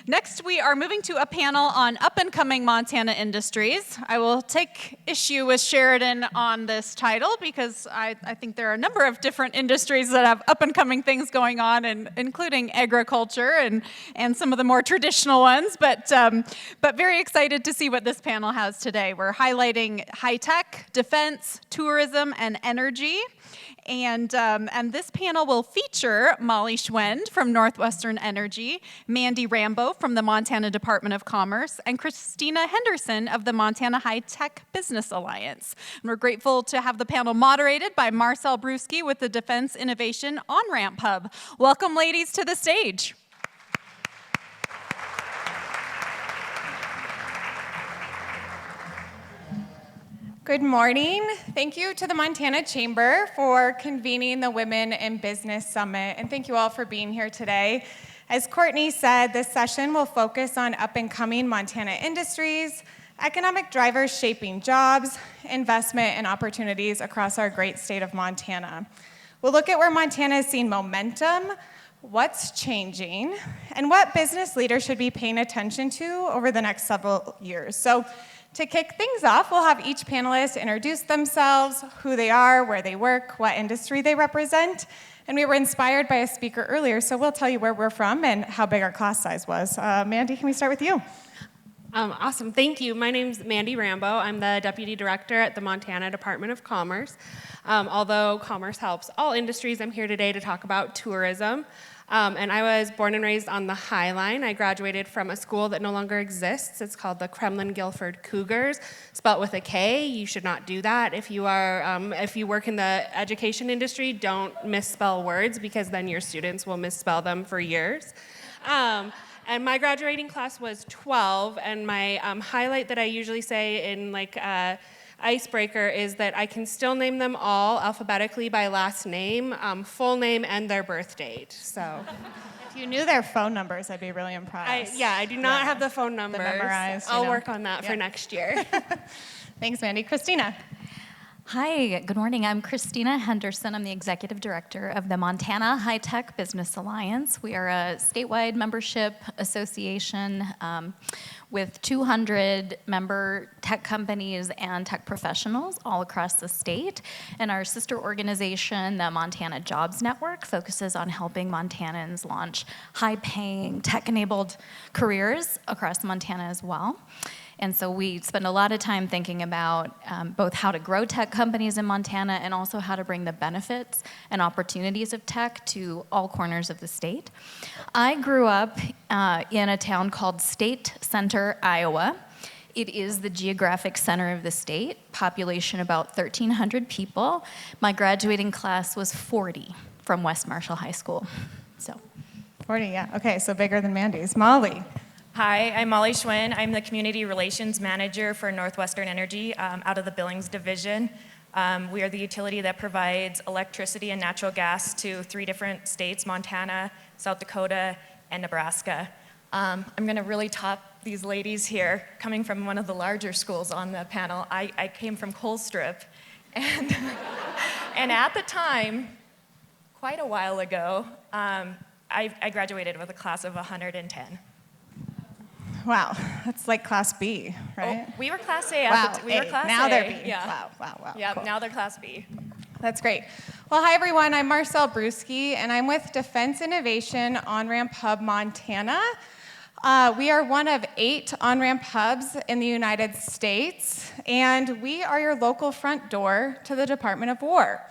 Next, we are moving to a panel on up-and-coming Montana industries. I will take issue with Sheridan on this title because I think there are a number of different industries that have up-and-coming things going on, and including agriculture and some of the more traditional ones. But very excited to see what this panel has today. We're highlighting high-tech, defense, tourism, and energy. And this panel will feature Molly Schwend from Northwestern Energy, Mandy Rambo from the Montana Department of Commerce, and Christina Henderson of the Montana High Tech Business Alliance. And we're grateful to have the panel moderated by Marcel Brusky with the Defense Innovation On-Ramp Hub. Welcome, ladies, to the stage. Good morning. Thank you to the Montana Chamber for convening the Women in Business Summit, and thank you all for being here today. As Courtney said, this session will focus on up-and-coming Montana industries, economic drivers shaping jobs, investment, and opportunities across our great state of Montana. We'll look at where Montana is seeing momentum, what's changing, and what business leaders should be paying attention to over the next several years. So, to kick things off, we'll have each panelist introduce themselves, who they are, where they work, what industry they represent. And we were inspired by a speaker earlier, so we'll tell you where we're from and how big our class size was. Mandy, can we start with you? Awesome, thank you. My name's Mandy Rambo. I'm the Deputy Director at the Montana Department of Commerce. Although commerce helps all industries, I'm here today to talk about tourism. And I was born and raised on the High Line. I graduated from a school that no longer exists. It's called the Kremlin-Guilford Cougars, spelt with a K. You should not do that. If you work in the education industry, don't misspell words because then your students will misspell them for years. And my graduating class was 12, and my highlight that I usually say in icebreaker is that I can still name them all alphabetically by last name, full name, and their birth date. So, if you knew their phone numbers, I'd be really impressed. I do not have the phone numbers. Memorized, I'll work on that for next year. Thanks, Mandy. Christina. Hi, good morning. I'm Christina Henderson. I'm the Executive Director of the Montana High Tech Business Alliance. We are a statewide membership association with 200 member tech companies and tech professionals all across the state. And our sister organization, the Montana Jobs Network, focuses on helping Montanans launch high-paying, tech-enabled careers across Montana as well. And so we spend a lot of time thinking about both how to grow tech companies in Montana and also how to bring the benefits and opportunities of tech to all corners of the state. I grew up in a town called State Center, Iowa. It is the geographic center of the state, population about 1,300 people. My graduating class was 40 from West Marshall High School. 40, yeah. Okay, so bigger than Mandy's. Molly. Hi, I'm Molly Schwinn. I'm the Community Relations Manager for Northwestern Energy out of the Billings Division. We are the utility that provides electricity and natural gas to 3 different states, Montana, South Dakota, and Nebraska. I'm going to really top these ladies here, coming from one of the larger schools on the panel. I came from Colstrip, and, and at the time, quite a while ago, I graduated with a class of 110. Wow, that's like Class B, right? Oh, we were Class A. Wow, we were Class now A. they're B. Yeah. Wow. Yeah, Cool. now they're Class B. That's great. Well, hi everyone. I'm Marcel Brusky, and I'm with Defense Innovation On-Ramp Hub Montana. We are one of 8 on-ramp hubs in the United States, and we are your local front door to the Department of War.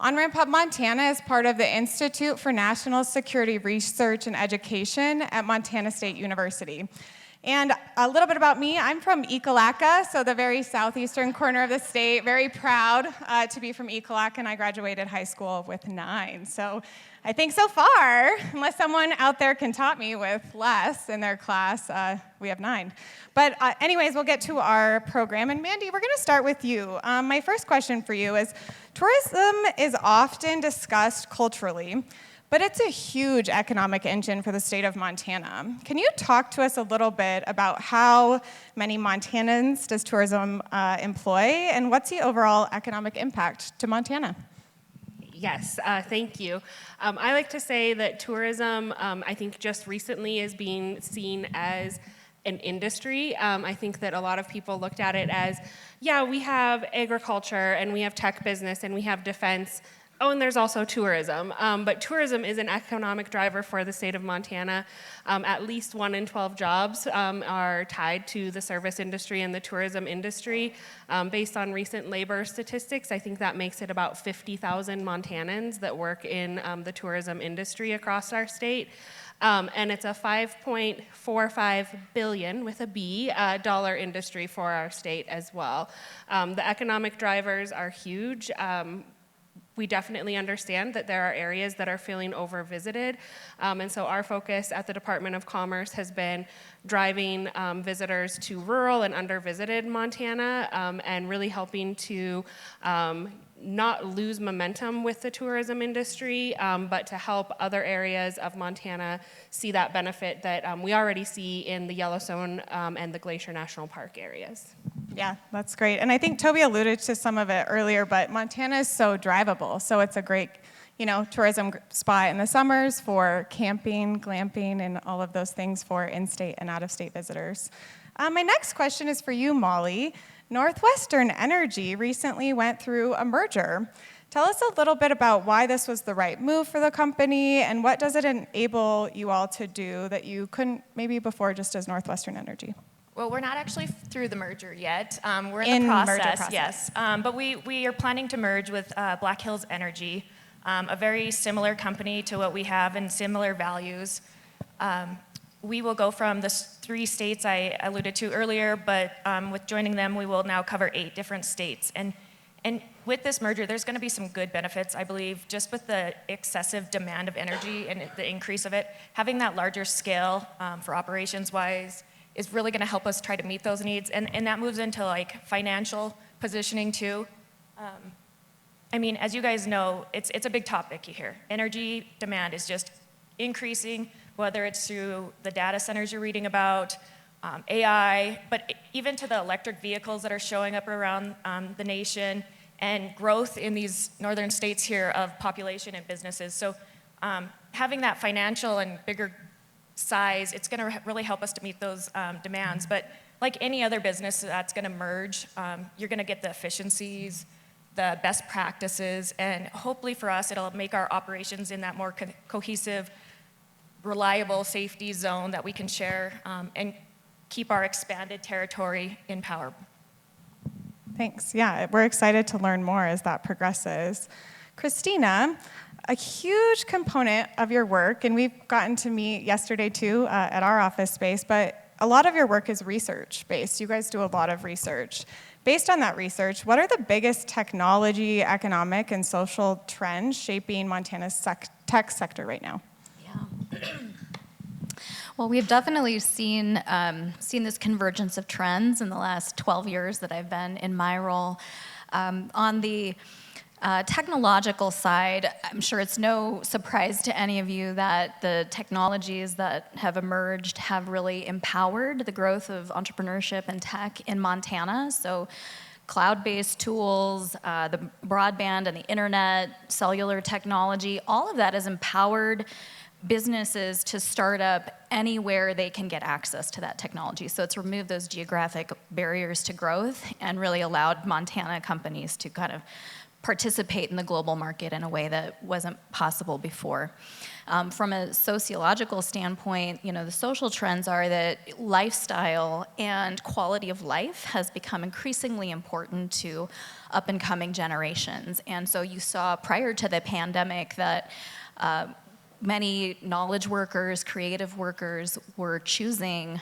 On-Ramp Hub Montana is part of the Institute for National Security Research and Education at Montana State University. And a little bit about me, I'm from Ekalaka, so the very southeastern corner of the state. Very proud to be from Ekalaka, and I graduated high school with 9. So I think so far, unless someone out there can top me with less in their class, we have 9. But anyways, we'll get to our program. And Mandy, we're gonna start with you. My first question for you is, tourism is often discussed culturally, but it's a huge economic engine for the state of Montana. Can you talk to us a little bit about how many Montanans does tourism employ, and what's the overall economic impact to Montana? Yes, thank you. I like to say that tourism, I think just recently is being seen as an industry. I think that a lot of people looked at it as, yeah, we have agriculture and we have tech business and we have defense. Oh, and there's also tourism. But tourism is an economic driver for the state of Montana. At least 1 in 12 jobs are tied to the service industry and the tourism industry. Based on recent labor statistics, I think that makes it about 50,000 Montanans that work in the tourism industry across our state. And it's a $5.45 billion with a B dollar industry for our state as well. The economic drivers are huge. We definitely understand that there are areas that are feeling over-visited, and so our focus at the Department of Commerce has been driving visitors to rural and under-visited Montana, and really helping to not lose momentum with the tourism industry, but to help other areas of Montana see that benefit that we already see in the Yellowstone and the Glacier National Park areas. Yeah, that's great. And I think Toby alluded to some of it earlier, but Montana is so drivable. So it's a great, tourism spot in the summers for camping, glamping, and all of those things for in-state and out-of-state visitors. My next question is for you, Molly. Northwestern Energy recently went through a merger. Tell us a little bit about why this was the right move for the company, and what does it enable you all to do that you couldn't maybe before just as Northwestern Energy? Well, we're not actually through the merger yet. We're in the process, merger process. yes. But we are planning to merge with Black Hills Energy, a very similar company to what we have and similar values. We will go from the 3 states I alluded to earlier, but with joining them, we will now cover 8 different states. And with this merger, there's going to be some good benefits, I believe, just with the excessive demand of energy and the increase of it. Having that larger scale for operations-wise is really going to help us try to meet those needs. And that moves into like financial positioning too. I mean, as you guys know, it's a big topic here. Energy demand is just increasing, whether it's through the data centers you're reading about, AI, but even to the electric vehicles that are showing up around the nation, and growth in these northern states here of population and businesses. So having that financial and bigger size, it's going to really help us to meet those demands. But like any other business that's going to merge, you're going to get the efficiencies, the best practices, and hopefully for us, it'll make our operations in that more cohesive, reliable safety zone that we can share and keep our expanded territory in power. Thanks. Yeah, we're excited to learn more as that progresses. Christina, a huge component of your work, and we've gotten to meet yesterday too at our office space, but a lot of your work is research-based. You guys do a lot of research. Based on that research, what are the biggest technology, economic, and social trends shaping Montana's tech sector right now? Yeah. Well, we've definitely seen this convergence of trends in the last 12 years that I've been in my role. On the technological side, I'm sure it's no surprise to any of you that the technologies that have emerged have really empowered the growth of entrepreneurship and tech in Montana. So cloud-based tools, the broadband and the internet, cellular technology, all of that has empowered businesses to start up anywhere they can get access to that technology. So it's removed those geographic barriers to growth and really allowed Montana companies to kind of participate in the global market in a way that wasn't possible before. From a sociological standpoint, the social trends are that lifestyle and quality of life has become increasingly important to up-and-coming generations. And so you saw prior to the pandemic that many knowledge workers, creative workers were choosing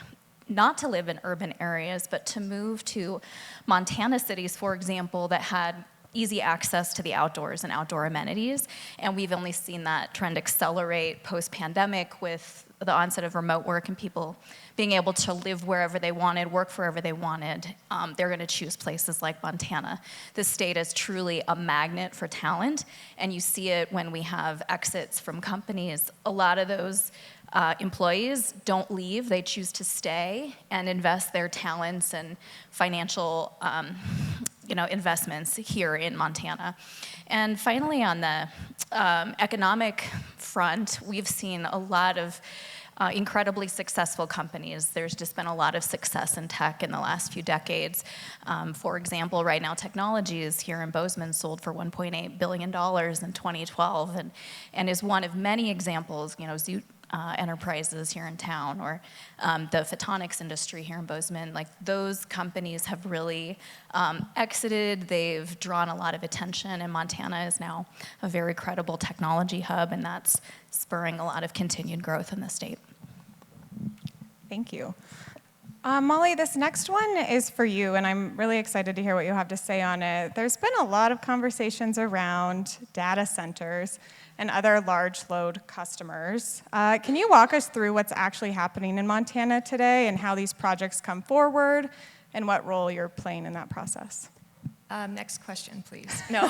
not to live in urban areas, but to move to Montana cities, for example, that had easy access to the outdoors and outdoor amenities. And we've only seen that trend accelerate post-pandemic with the onset of remote work and people being able to live wherever they wanted, work wherever they wanted. They're going to choose places like Montana. This state is truly a magnet for talent, and you see it when we have exits from companies. A lot of those employees don't leave, they choose to stay and invest their talents and financial investments here in Montana. And finally, on the economic front, we've seen a lot of incredibly successful companies. There's just been a lot of success in tech in the last few decades. For example, Right Now Technologies here in Bozeman sold for $1.8 billion in 2012 and is one of many examples, Zoot Enterprises here in town, or the photonics industry here in Bozeman. Like, those companies have really exited. They've drawn a lot of attention, and Montana is now a very credible technology hub, and that's spurring a lot of continued growth in the state. Thank you. Molly, this next one is for you, and I'm really excited to hear what you have to say on it. There's been a lot of conversations around data centers and other large load customers. Can you walk us through what's actually happening in Montana today and how these projects come forward and what role you're playing in that process? Next question, please. No.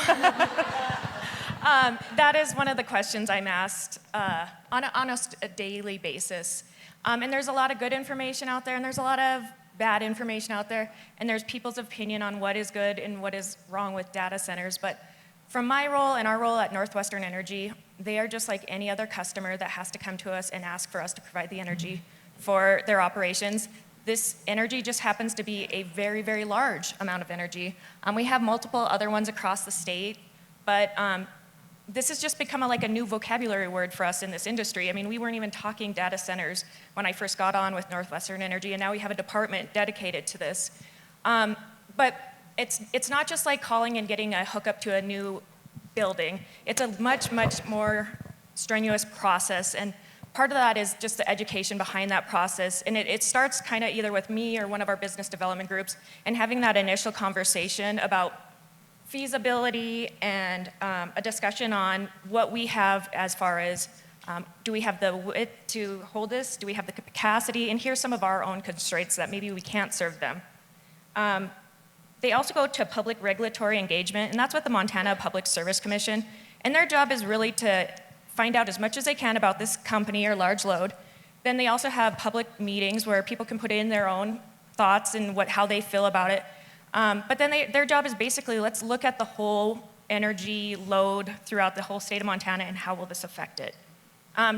That is one of the questions I'm asked on a daily basis. And there's a lot of good information out there, and there's a lot of bad information out there, and there's people's opinion on what is good and what is wrong with data centers. But from my role and our role at Northwestern Energy, they are just like any other customer that has to come to us and ask for us to provide the energy for their operations. This energy just happens to be a very, very large amount of energy. We have multiple other ones across the state, but this has just become like a new vocabulary word for us in this industry. I mean, we weren't even talking data centers when I first got on with Northwestern Energy, and now we have a department dedicated to this. But it's not just like calling and getting a hookup to a new building. It's a much, much more strenuous process, and part of that is just the education behind that process. And it starts kind of either with me or one of our business development groups and having that initial conversation about feasibility and a discussion on what we have as far as do we have the width to hold this? Do we have the capacity? And here's some of our own constraints that maybe we can't serve them. They also go to public regulatory engagement, and that's what the Montana Public Service Commission. And their job is really to find out as much as they can about this company or large load. Then they also have public meetings where people can put in their own thoughts and how they feel about it. But then their job is basically, let's look at the whole energy load throughout the whole state of Montana and how will this affect it.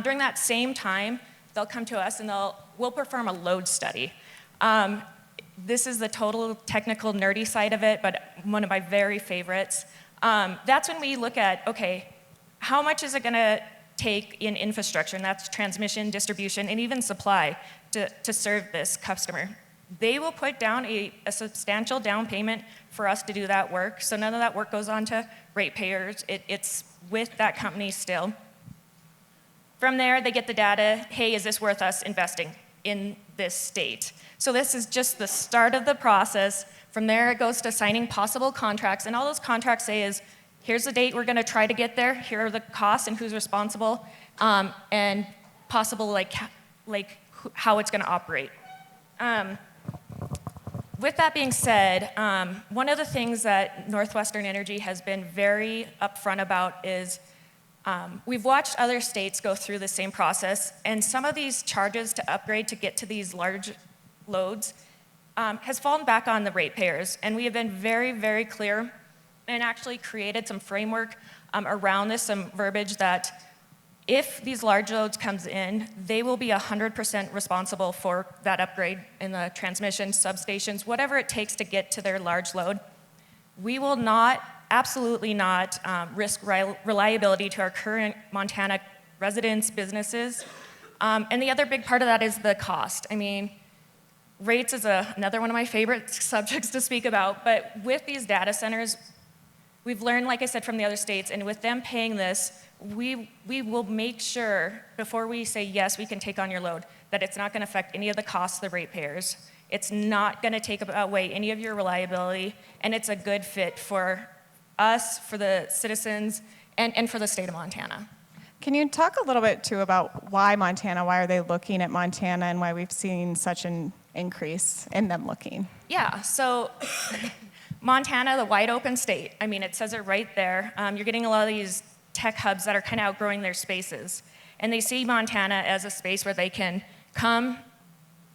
During that same time, they'll come to us and we'll perform a load study. This is the total technical nerdy side of it, but one of my very favorites. That's when we look at, okay, how much is it gonna take in infrastructure, and that's transmission, distribution, and even supply to serve this customer. They will put down a substantial down payment for us to do that work, so none of that work goes on to ratepayers. It's with that company still. From there, they get the data, hey, is this worth us investing in this state? So this is just the start of the process. From there, it goes to signing possible contracts, and all those contracts say is, here's the date we're gonna try to get there, here are the costs and who's responsible, and possible how it's gonna operate. With that being said, one of the things that Northwestern Energy has been very upfront about is we've watched other states go through the same process, and some of these charges to upgrade to get to these large loads has fallen back on the ratepayers, and we have been very, very clear and actually created some framework around this, some verbiage that if these large loads comes in, they will be 100% responsible for that upgrade in the transmission, substations, whatever it takes to get to their large load. We will not, absolutely not, risk reliability to our current Montana residents, businesses. And the other big part of that is the cost. I mean, rates is another one of my favorite subjects to speak about, but with these data centers, we've learned, like I said, from the other states, and with them paying this, we will make sure, before we say, yes, we can take on your load, that it's not gonna affect any of the costs of the ratepayers. It's not gonna take away any of your reliability, and it's a good fit for us, for the citizens, and for the state of Montana. Can you talk a little bit, too, about why Montana? Why are they looking at Montana, and why we've seen such an increase in them looking? Yeah, so Montana, the wide open state. I mean, it says it right there. You're getting a lot of these tech hubs that are kind of outgrowing their spaces. And they see Montana as a space where they can come,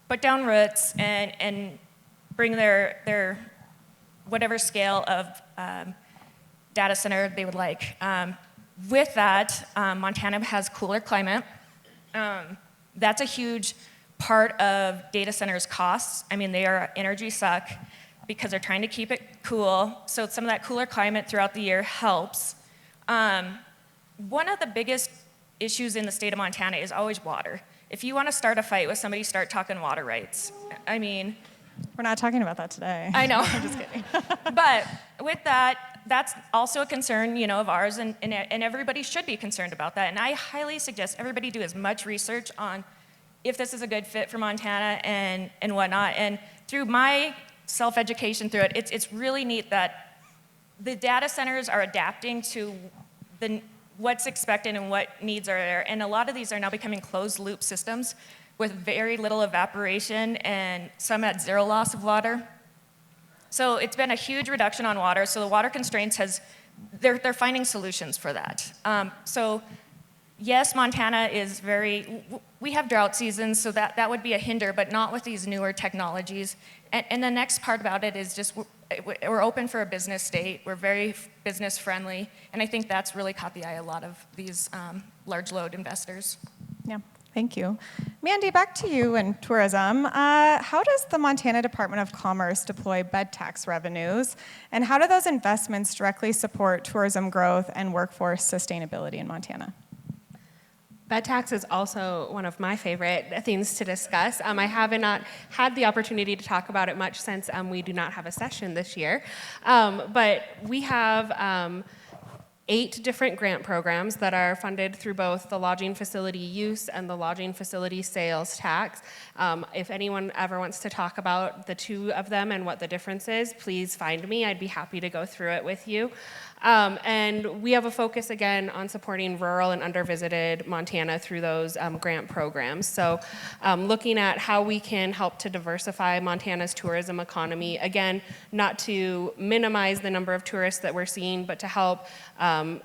put down roots, and bring their whatever scale of data center they would like. With that, Montana has cooler climate. That's a huge part of data centers' costs. I mean, they are energy suck because they're trying to keep it cool. So some of that cooler climate throughout the year helps. One of the biggest issues in the state of Montana is always water. If you want to start a fight with somebody, start talking water rights. I mean, We're not talking about that today. I know. I'm just kidding. But with that, that's also a concern, of ours, and everybody should be concerned about that. And I highly suggest everybody do as much research on if this is a good fit for Montana and whatnot. And through my self-education through it, it's really neat that the data centers are adapting to what's expected and what needs are there. And a lot of these are now becoming closed-loop systems with very little evaporation and some at zero loss of water. So it's been a huge reduction on water. So the water constraints they're finding solutions for that. So yes, Montana is we have drought seasons, so that would be a hinder, but not with these newer technologies. And the next part about it is just we're open for a business state. We're very business friendly, and I think that's really caught the eye of a lot of these large load investors. Yeah, thank you. Mandy, back to you and tourism. How does the Montana Department of Commerce deploy bed tax revenues, and how do those investments directly support tourism growth and workforce sustainability in Montana? Bed tax is also one of my favorite things to discuss. I have not had the opportunity to talk about it much since we do not have a session this year. But we have 8 different grant programs that are funded through both the lodging facility use and the lodging facility sales tax. If anyone ever wants to talk about the 2 of them and what the difference is, please find me. I'd be happy to go through it with you. And we have a focus, again, on supporting rural and undervisited Montana through those grant programs. So looking at how we can help to diversify Montana's tourism economy, again, not to minimize the number of tourists that we're seeing, but to help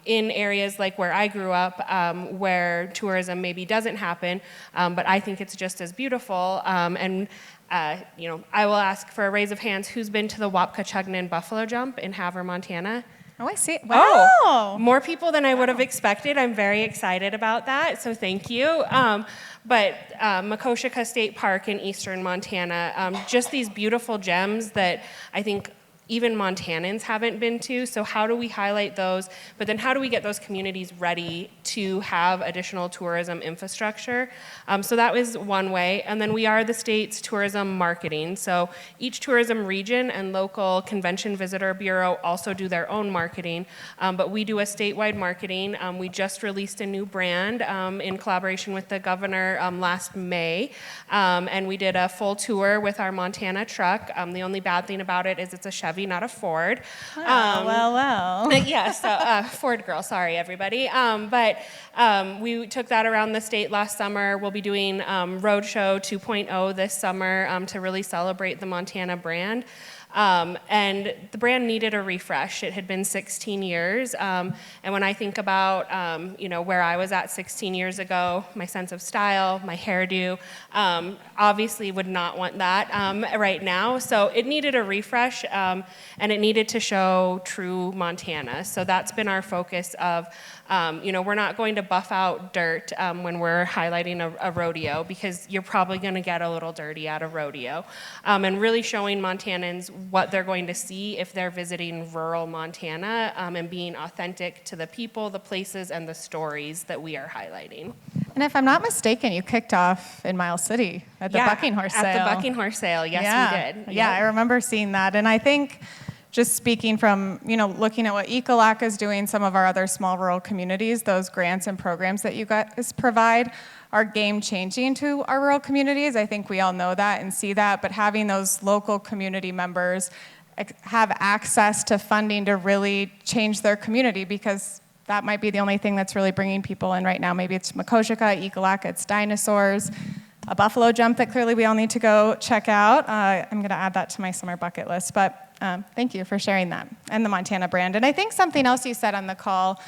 in areas like where I grew up, where tourism maybe doesn't happen, but I think it's just as beautiful. I will ask for a raise of hands, who's been to the Wapkachugnan Buffalo Jump in Havre, Montana? Oh, I see. Wow. More people than I would have expected. I'm very excited about that, so thank you. But Makoshika State Park in eastern Montana, just these beautiful gems that I think even Montanans haven't been to. So how do we highlight those? But then how do we get those communities ready to have additional tourism infrastructure? So that was one way. And then we are the state's tourism marketing. So each tourism region and local convention visitor bureau also do their own marketing. But we do a statewide marketing. We just released a new brand in collaboration with the governor last May. And we did a full tour with our Montana truck. The only bad thing about it is it's a Chevy, not a Ford. Well. Yeah, so Ford girl, sorry everybody. But we took that around the state last summer. We'll be doing Roadshow 2.0 this summer to really celebrate the Montana brand. And the brand needed a refresh. It had been 16 years. And when I think about, where I was at 16 years ago, my sense of style, my hairdo, obviously would not want that right now. So it needed a refresh, and it needed to show true Montana. So that's been our focus of, we're not going to buff out dirt when we're highlighting a rodeo, because you're probably going to get a little dirty at a rodeo. And really showing Montanans what they're going to see if they're visiting rural Montana, and being authentic to the people, the places, and the stories that we are highlighting. And if I'm not mistaken, you kicked off in Miles City at the Bucking Horse Sale. At the Bucking Horse Sale, yes, we did. Yeah, I remember seeing that. And I think just speaking from, looking at what Ecolak is doing, some of our other small rural communities, those grants and programs that you guys provide are game-changing to our rural communities. I think we all know that and see that, but having those local community members have access to funding to really change their community, because that might be the only thing that's really bringing people in right now. Maybe it's Makoshika, Ecolak, it's dinosaurs, a buffalo jump that clearly we all need to go check out. I'm going to add that to my summer bucket list, but thank you for sharing that, and the Montana brand. And I think something else you said on the call,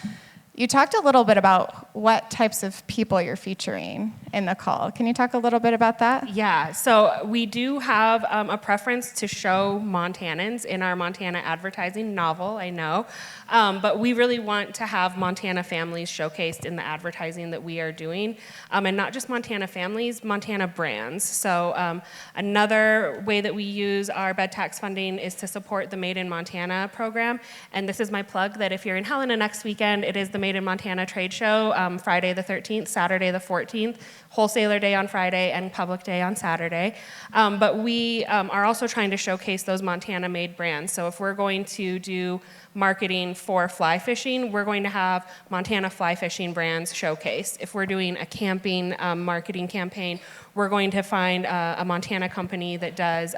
You talked a little bit about what types of people you're featuring in the call. Can you talk a little bit about that? Yeah, so we do have a preference to show Montanans in our Montana advertising novel, I know. But we really want to have Montana families showcased in the advertising that we are doing. And not just Montana families, Montana brands. So another way that we use our bed tax funding is to support the Made in Montana program. And this is my plug that if you're in Helena next weekend, it is the Made in Montana trade show, Friday the 13th, Saturday the 14th, Wholesaler Day on Friday, and Public Day on Saturday. But we are also trying to showcase those Montana-made brands. So if we're going to do marketing for fly fishing, we're going to have Montana fly fishing brands showcased. If we're doing a camping marketing campaign, we're going to find a Montana company that does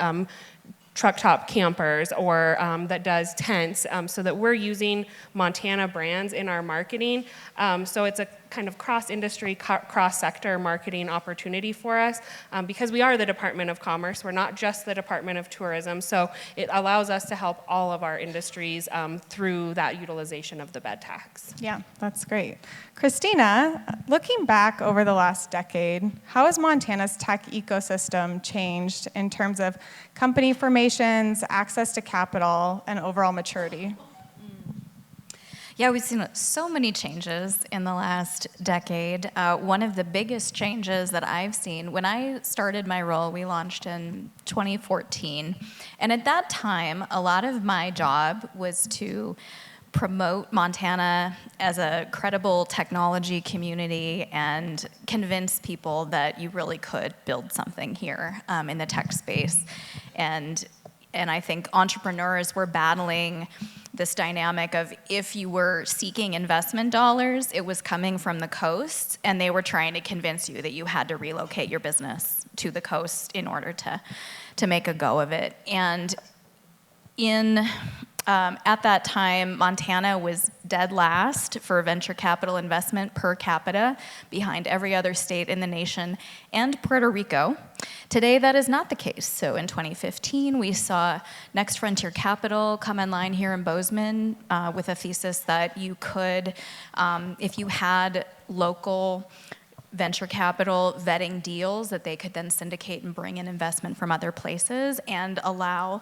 truck top campers or that does tents, so that we're using Montana brands in our marketing. So it's a kind of cross-industry, cross-sector marketing opportunity for us because we are the Department of Commerce. We're not just the Department of Tourism. So it allows us to help all of our industries through that utilization of the bed tax. Yeah, that's great. Christina, looking back over the last decade, how has Montana's tech ecosystem changed in terms of company formations, access to capital, and overall maturity? Yeah, we've seen so many changes in the last decade. One of the biggest changes that I've seen, when I started my role, we launched in 2014. And at that time, a lot of my job was to promote Montana as a credible technology community and convince people that you really could build something here in the tech space. And I think entrepreneurs were battling this dynamic of if you were seeking investment dollars, it was coming from the coast, and they were trying to convince you that you had to relocate your business to the coast in order to make a go of it. And at that time, Montana was dead last for venture capital investment per capita, behind every other state in the nation and Puerto Rico. Today, that is not the case. So in 2015, we saw Next Frontier Capital come online here in Bozeman with a thesis that you could, if you had local venture capital vetting deals, that they could then syndicate and bring in investment from other places and allow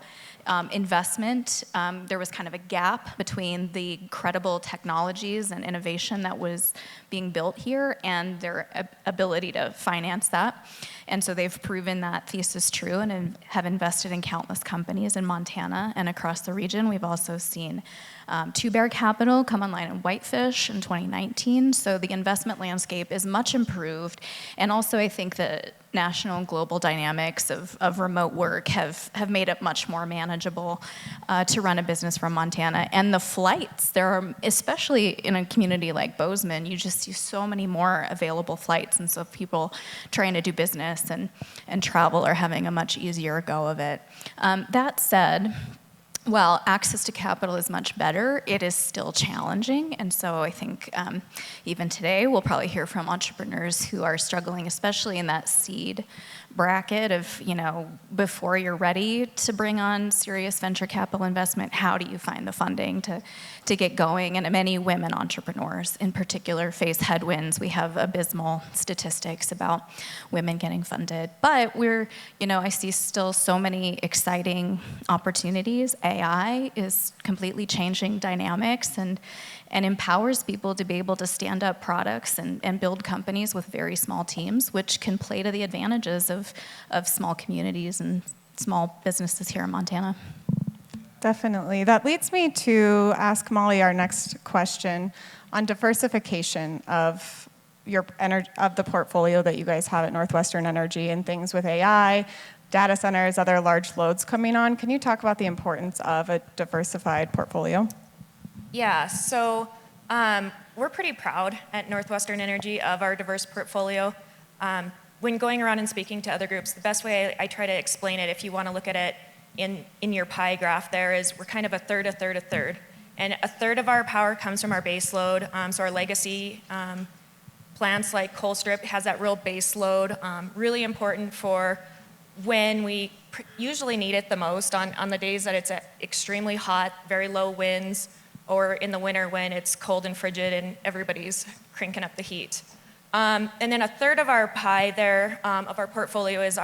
investment. There was kind of a gap between the credible technologies and innovation that was being built here and their ability to finance that. And so they've proven that thesis true and have invested in countless companies in Montana and across the region. We've also seen Two Bear Capital come online in Whitefish in 2019. So the investment landscape is much improved. And also I think the national and global dynamics of remote work have made it much more manageable to run a business from Montana. And the flights, there are, especially in a community like Bozeman, you just see so many more available flights. And so people trying to do business and travel are having a much easier go of it. That said, while access to capital is much better, it is still challenging. And so I think even today, we'll probably hear from entrepreneurs who are struggling, especially in that seed bracket of, before you're ready to bring on serious venture capital investment, how do you find the funding to get going? And many women entrepreneurs in particular face headwinds. We have abysmal statistics about women getting funded. But I see still so many exciting opportunities. AI is completely changing dynamics and empowers people to be able to stand up products and build companies with very small teams, which can play to the advantages of small communities and small businesses here in Montana. Definitely. That leads me to ask Molly our next question on diversification of the portfolio that you guys have at Northwestern Energy and things with AI, data centers, other large loads coming on. Can you talk about the importance of a diversified portfolio? Yeah, so we're pretty proud at Northwestern Energy of our diverse portfolio. When going around and speaking to other groups, the best way I try to explain it, if you want to look at it in your pie graph there, is we're kind of a third, a third, a third. And a third of our power comes from our base load, so our legacy plants like Colstrip has that real base load, really important for when we usually need it the most on the days that it's extremely hot, very low winds, or in the winter when it's cold and frigid and everybody's cranking up the heat. And then a third of our pie there, of our portfolio is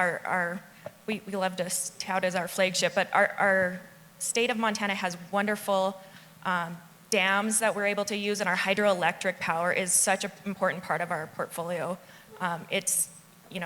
we love to tout as our flagship, but our state of Montana has wonderful dams that we're able to use, and our hydroelectric power is such an important part of our portfolio. It's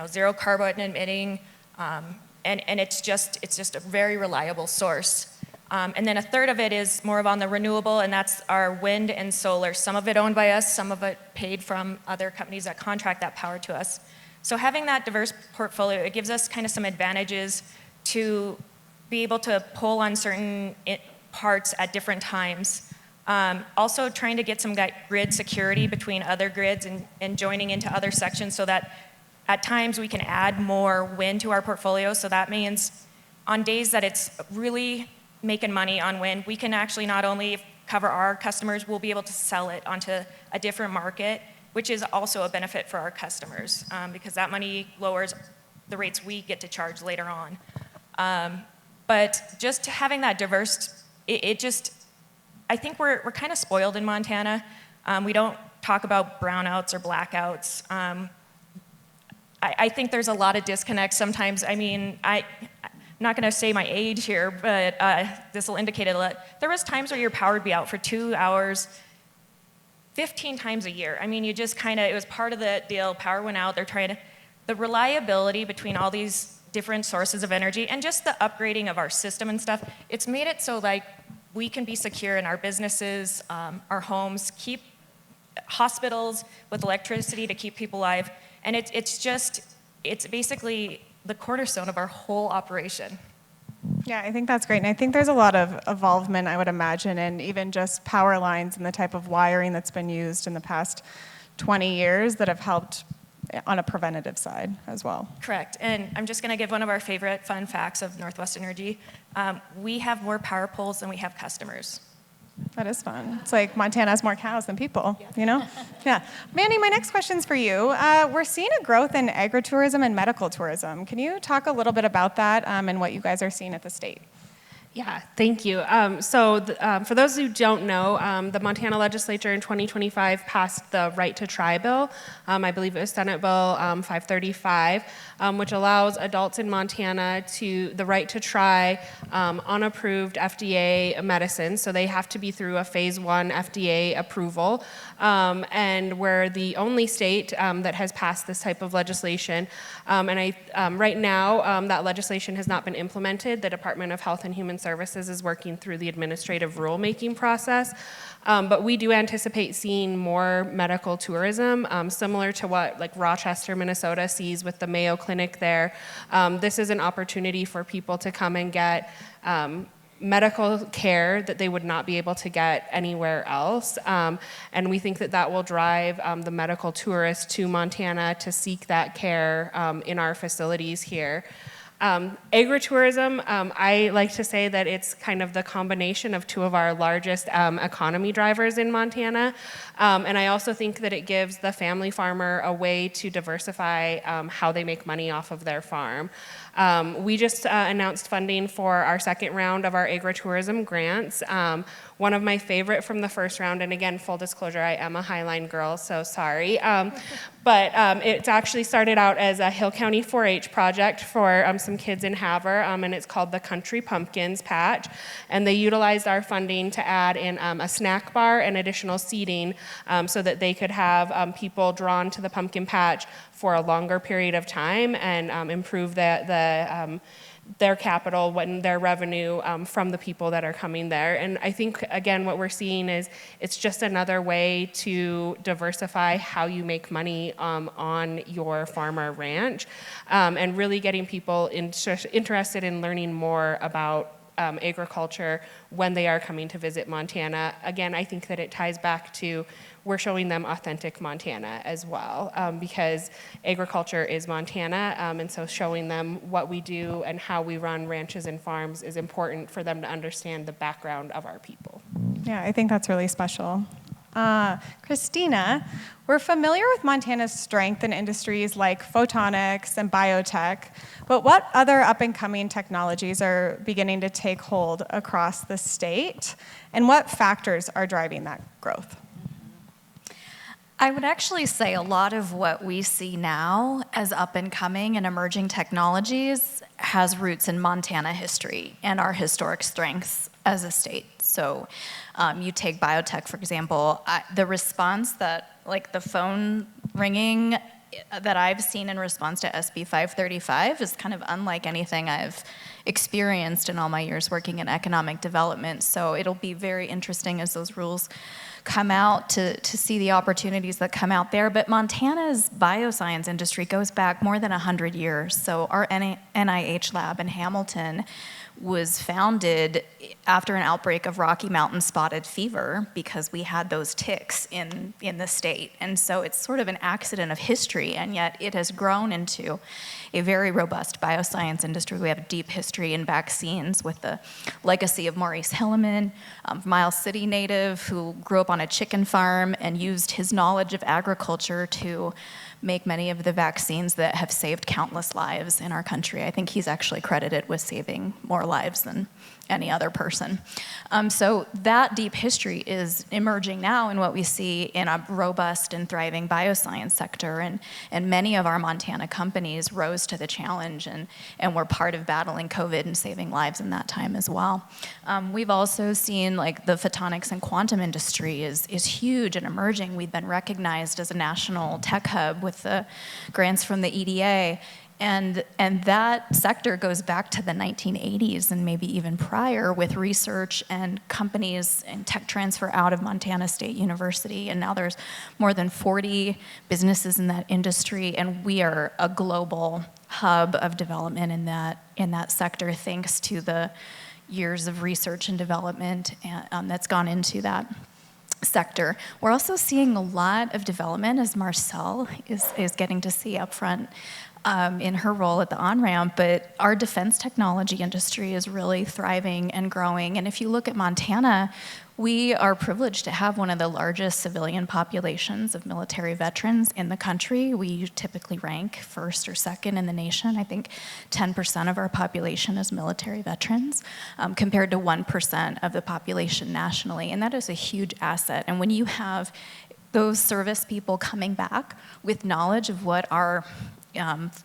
zero carbon emitting, and it's just a very reliable source. And then a third of it is more of on the renewable, and that's our wind and solar. Some of it owned by us, some of it paid from other companies that contract that power to us. So having that diverse portfolio, it gives us kind of some advantages to be able to pull on certain parts at different times. Also trying to get some grid security between other grids and joining into other sections so that at times we can add more wind to our portfolio. So that means on days that it's really making money on wind, we can actually not only cover our customers, we'll be able to sell it onto a different market, which is also a benefit for our customers because that money lowers the rates we get to charge later on. But just having that diverse, I think we're kind of spoiled in Montana. We don't talk about brownouts or blackouts. I think there's a lot of disconnect sometimes. I mean, I'm not going to say my age here, but this will indicate it a lot. There was times where your power would be out for 2 hours, 15 times a year. I mean, you just kind of, it was part of the deal. Power went out. They're trying to, the reliability between all these different sources of energy and just the upgrading of our system and stuff, it's made it so like we can be secure in our businesses, our homes, keep hospitals with electricity to keep people alive. And it's basically the cornerstone of our whole operation. Yeah, I think that's great. And I think there's a lot of involvement, I would imagine, and even just power lines and the type of wiring that's been used in the past 20 years that have helped on a preventative side as well. Correct. And I'm just going to give one of our favorite fun facts of Northwest Energy. We have more power poles than we have customers. That is fun. It's like Montana has more cows than people, you know? Yeah. Mandy, my next question's for you. We're seeing a growth in agritourism and medical tourism. Can you talk a little bit about that and what you guys are seeing at the state? Yeah, thank you. For those who don't know, the Montana legislature in 2025 passed the Right to Try bill. I believe it was Senate Bill 535, which allows adults in Montana the right to try unapproved FDA medicines. So they have to be through a phase 1 FDA approval. And we're the only state that has passed this type of legislation. Right now, that legislation has not been implemented. The Department of Health and Human Services is working through the administrative rulemaking process. But we do anticipate seeing more medical tourism, similar to what like Rochester, Minnesota sees with the Mayo Clinic there. This is an opportunity for people to come and get medical care that they would not be able to get anywhere else. And we think that will drive the medical tourists to Montana to seek that care in our facilities here. Agritourism, I like to say that it's kind of the combination of two of our largest economy drivers in Montana. And I also think that it gives the family farmer a way to diversify how they make money off of their farm. We just announced funding for our second round of our agritourism grants. One of my favorite from the first round, and again, full disclosure, I am a Highline girl, so sorry. But it actually started out as a Hill County 4-H project for some kids in Havre, and it's called the Country Pumpkins Patch. And they utilized our funding to add in a snack bar and additional seating so that they could have people drawn to the pumpkin patch for a longer period of time and improve their capital, their revenue from the people that are coming there. And I think, again, what we're seeing is it's just another way to diversify how you make money on your farm or ranch, and really getting people interested in learning more about agriculture when they are coming to visit Montana. Again, I think that it ties back to we're showing them authentic Montana as well, because agriculture is Montana, and so showing them what we do and how we run ranches and farms is important for them to understand the background of our people. Yeah, I think that's really special. Christina, we're familiar with Montana's strength in industries like photonics and biotech, but what other up-and-coming technologies are beginning to take hold across the state, and what factors are driving that growth? I would actually say a lot of what we see now as up-and-coming and emerging technologies has roots in Montana history and our historic strengths as a state. So you take biotech, for example, the response that, like the phone ringing that I've seen in response to SB 535 is kind of unlike anything I've experienced in all my years working in economic development. So it'll be very interesting as those rules come out to see the opportunities that come out there. But Montana's bioscience industry goes back more than 100 years. So our NIH lab in Hamilton was founded after an outbreak of Rocky Mountain spotted fever because we had those ticks in the state. And so it's sort of an accident of history, and yet it has grown into a very robust bioscience industry. We have a deep history in vaccines with the legacy of Maurice Hilleman, Miles City native who grew up on a chicken farm and used his knowledge of agriculture to make many of the vaccines that have saved countless lives in our country. I think he's actually credited with saving more lives than any other person. So that deep history is emerging now in what we see in a robust and thriving bioscience sector, and many of our Montana companies rose to the challenge and were part of battling COVID and saving lives in that time as well. We've also seen like the photonics and quantum industry is huge and emerging. We've been recognized as a national tech hub with the grants from the EDA. And that sector goes back to the 1980s and maybe even prior with research and companies and tech transfer out of Montana State University. And now there's more than 40 businesses in that industry, and we are a global hub of development in that sector thanks to the years of research and development that's gone into that sector. We're also seeing a lot of development, as Marcel is getting to see up front in her role at the on-ramp, but our defense technology industry is really thriving and growing. And if you look at Montana, we are privileged to have one of the largest civilian populations of military veterans in the country. We typically rank first or second in the nation. I think 10% of our population is military veterans, compared to 1% of the population nationally. And that is a huge asset. And when you have those service people coming back with knowledge of what our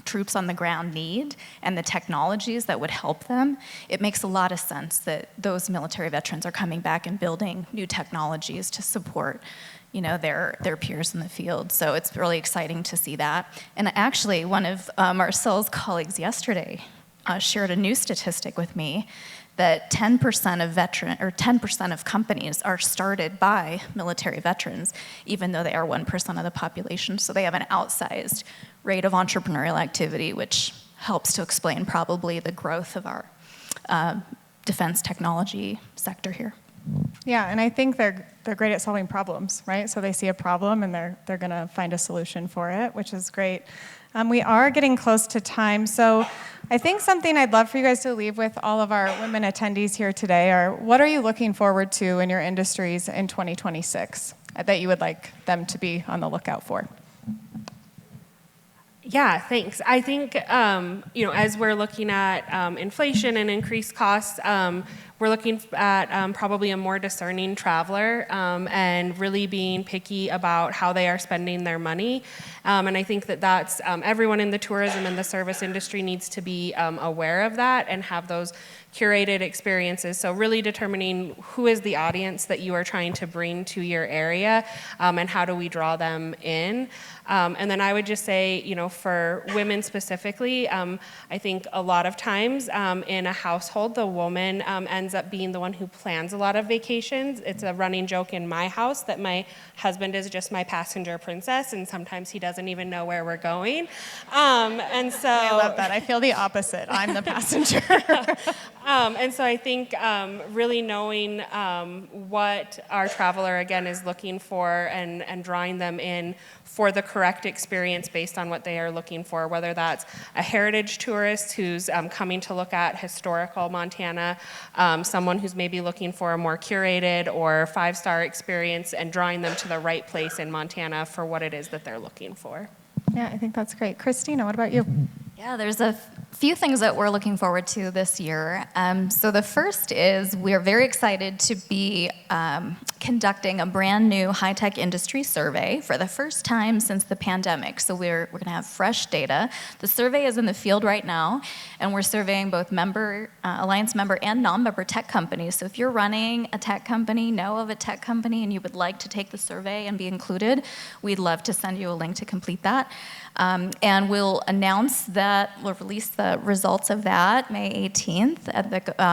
troops on the ground need and the technologies that would help them, it makes a lot of sense that those military veterans are coming back and building new technologies to support, their peers in the field. So it's really exciting to see that. And actually, one of Marcel's colleagues yesterday shared a new statistic with me that 10% of companies are started by military veterans, even though they are 1% of the population. So they have an outsized rate of entrepreneurial activity, which helps to explain probably the growth of our defense technology sector here. Yeah, and I think they're great at solving problems, right? So they see a problem and they're going to find a solution for it, which is great. We are getting close to time, so I think something I'd love for you guys to leave with all of our women attendees here today are, what are you looking forward to in your industries in 2026 that you would like them to be on the lookout for? Yeah, thanks. I think, as we're looking at inflation and increased costs, we're looking at probably a more discerning traveler and really being picky about how they are spending their money. And I think that's everyone in the tourism and the service industry needs to be aware of that and have those curated experiences. So really determining who is the audience that you are trying to bring to your area and how do we draw them in. And then I would just say, for women specifically, I think a lot of times in a household, the woman ends up being the one who plans a lot of vacations. It's a running joke in my house that my husband is just my passenger princess, and sometimes he doesn't even know where we're going. And so I love that. I feel the opposite. I'm the passenger. And so I think really knowing what our traveler, again, is looking for and drawing them in for the correct experience based on what they are looking for, whether that's a heritage tourist who's coming to look at historical Montana, someone who's maybe looking for a more curated or five-star experience and drawing them to the right place in Montana for what it is that they're looking for. Yeah, I think that's great. Christina, what about you? Yeah, there's a few things that we're looking forward to this year. So the first is we're very excited to be conducting a brand new high-tech industry survey for the first time since the pandemic. So we're going to have fresh data. The survey is in the field right now, and we're surveying both Alliance member and non-member tech companies. So if you're running a tech company, know of a tech company, and you would like to take the survey and be included, we'd love to send you a link to complete that. And we'll announce that, we'll release the results of that May 18th.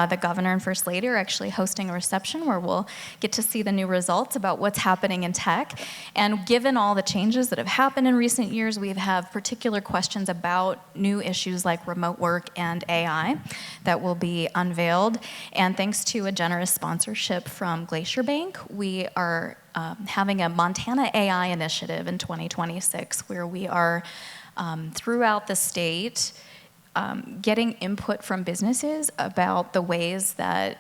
The governor and first lady are actually hosting a reception where we'll get to see the new results about what's happening in tech. And given all the changes that have happened in recent years, we have particular questions about new issues like remote work and AI that will be unveiled. And thanks to a generous sponsorship from Glacier Bank, we are having a Montana AI initiative in 2026 where we are throughout the state getting input from businesses about the ways that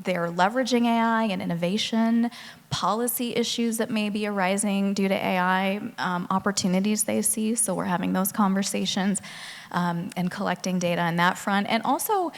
they're leveraging AI and innovation, policy issues that may be arising due to AI, opportunities they see. So we're having those conversations and collecting data on that front. And also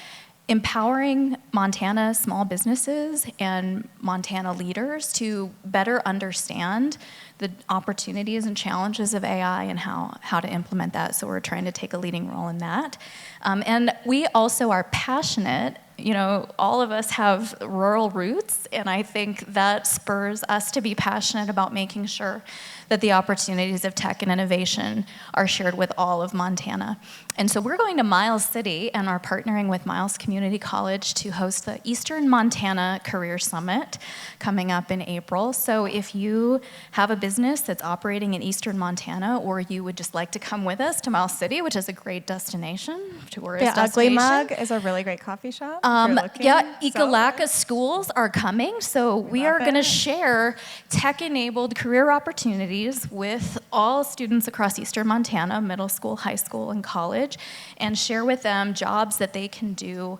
empowering Montana small businesses and Montana leaders to better understand the opportunities and challenges of AI and how to implement that. So we're trying to take a leading role in that. And we also are passionate. You know, all of us have rural roots, and I think that spurs us to be passionate about making sure that the opportunities of tech and innovation are shared with all of Montana. And so we're going to Miles City and are partnering with Miles Community College to host the Eastern Montana Career Summit coming up in April. So if you have a business that's operating in Eastern Montana, or you would just like to come with us to Miles City, which is a great destination, tourist The Ugly destination. Mug is a really great coffee shop. if you're looking. Yeah, So- Ekalaka schools are coming, so we love are going to it. share tech-enabled career opportunities with all students across Eastern Montana, middle school, high school, and college, and share with them jobs that they can do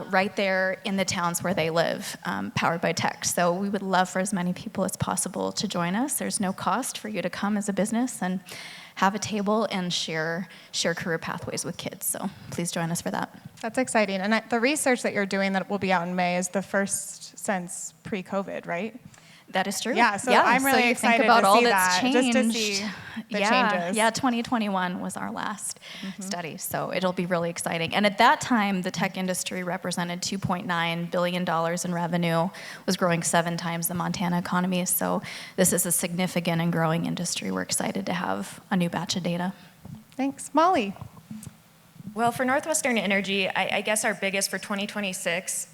right there in the towns where they live, powered by tech. So we would love for as many people as possible to join us. There's no cost for you to come as a business and have a table and share career pathways with kids. So please join us for that. That's exciting. And the research that you're doing that will be out in May is the first since pre-COVID, right? That is true. Yeah, so I'm really you excited think about to all see that's that, changed. just to see the yeah, changes. Yeah, 2021 was our last study, so it'll be really exciting. And at that time, the tech industry represented $2.9 billion in revenue, was growing 7 times the Montana economy. So this is a significant and growing industry. We're excited to have a new batch of data. Thanks. Molly. Well, for Northwestern Energy, I guess our biggest for 2026,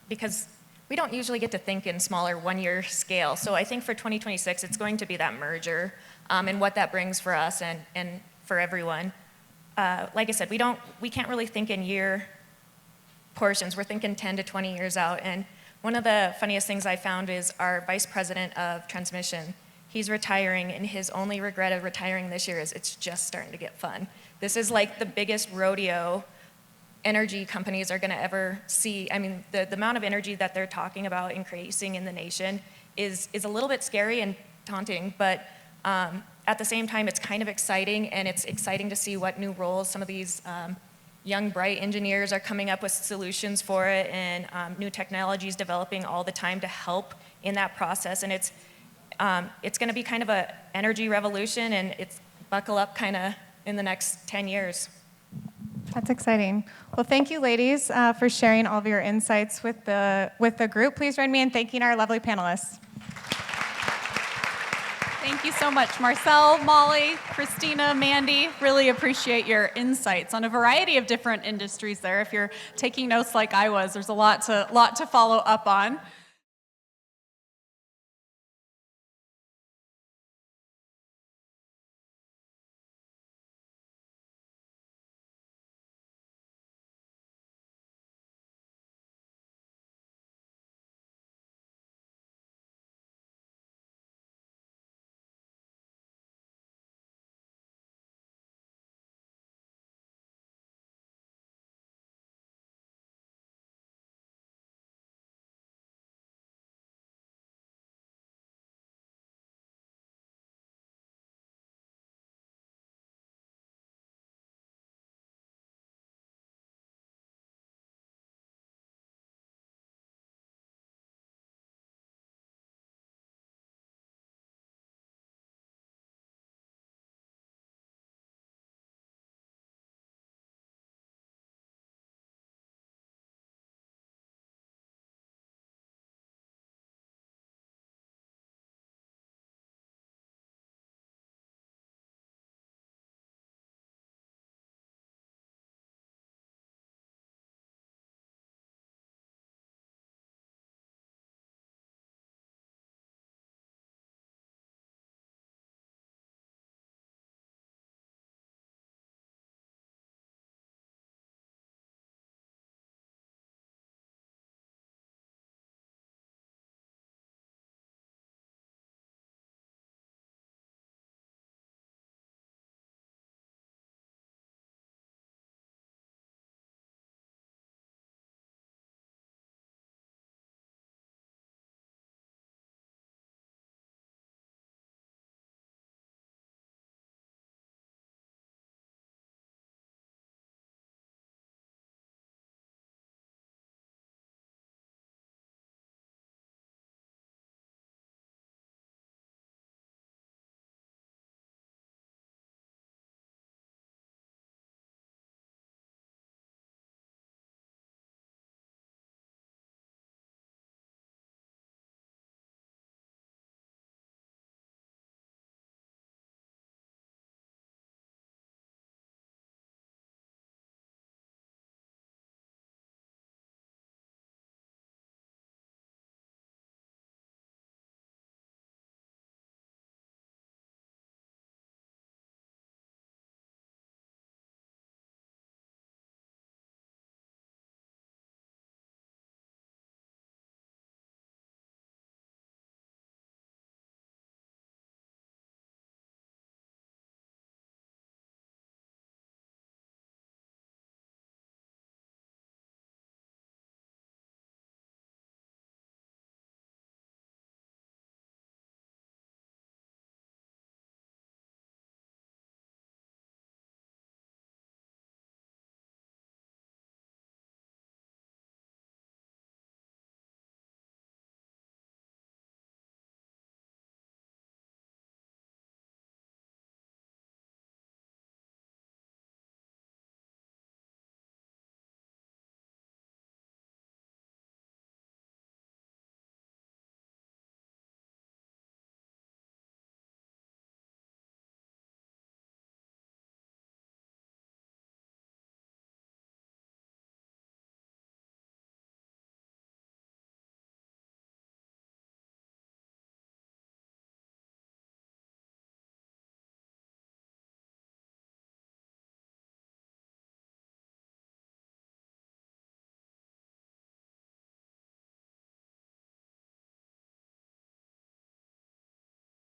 because we don't usually get to think in smaller one-year scale. So I think for 2026, it's going to be that merger and what that brings for us and for everyone. Like I said, we can't really think in year portions. We're thinking 10 to 20 years out. And one of the funniest things I found is our vice president of transmission. He's retiring, and his only regret of retiring this year is it's just starting to get fun. This is like the biggest rodeo energy companies are going to ever see. I mean, the amount of energy that they're talking about increasing in the nation is a little bit scary and daunting, but at the same time, it's kind of exciting, and it's exciting to see what new roles some of these young, bright engineers are coming up with solutions for it, and new technologies developing all the time to help in that process. And it's going to be kind of a energy revolution, and it's buckle up kind of in the next 10 years. That's exciting. Well, thank you, ladies, for sharing all of your insights with the group. Please join me in thanking our lovely panelists. Thank you so much, Marcel, Molly, Christina, Mandy. Really appreciate your insights on a variety of different industries there. If you're taking notes like I was, there's a lot to follow up on.